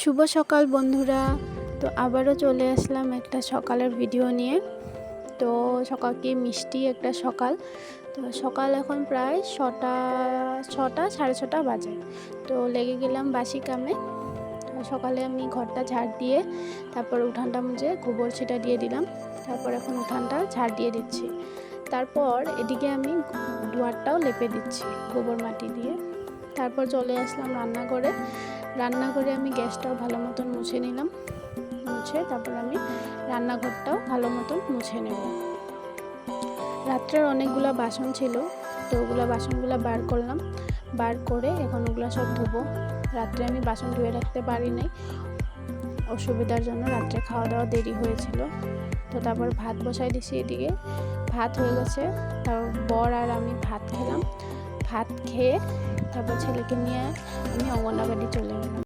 শুভ সকাল বন্ধুরা। তো আবারও চলে আসলাম একটা সকালের ভিডিও নিয়ে। তো সকাল কি মিষ্টি একটা সকাল। তো সকাল এখন প্রায় ছটা সাড়ে ছটা বাজে। তো লেগে গেলাম বাসি কামে। সকালে আমি ঘরটা ঝাড় দিয়ে তারপর উঠানটা মুছে গোবর ছিটা দিয়ে দিলাম। তারপর এখন উঠানটা ঝাড় দিয়ে দিচ্ছি। তারপর এদিকে আমি দুয়ারটাও লেপে দিচ্ছি গোবর মাটি দিয়ে। তারপর চলে আসলাম রান্নাঘরে আমি গ্যাসটাও ভালো মতন মুছে নিলাম। মুছে তারপর আমি রান্নাঘরটাও ভালো মতন মুছে নেব। রাত্রের অনেকগুলো বাসন ছিল, তো ওগুলো বাসনগুলো বার করলাম। বার করে এখন ওগুলো সব ধোবো। রাত্রে আমি বাসন ধুয়ে রাখতে পারি নাই, অসুবিধার জন্য রাত্রে খাওয়া দাওয়া দেরি হয়েছিল। তো তারপর ভাত বসাই দিছি, এদিকে ভাত হয়ে গেছে। তারপর বর আর আমি ভাত খেলাম। ভাত খেয়ে তারপর ছেলেকে নিয়ে আমি অঙ্গনাবাড়ি চলে গেলাম।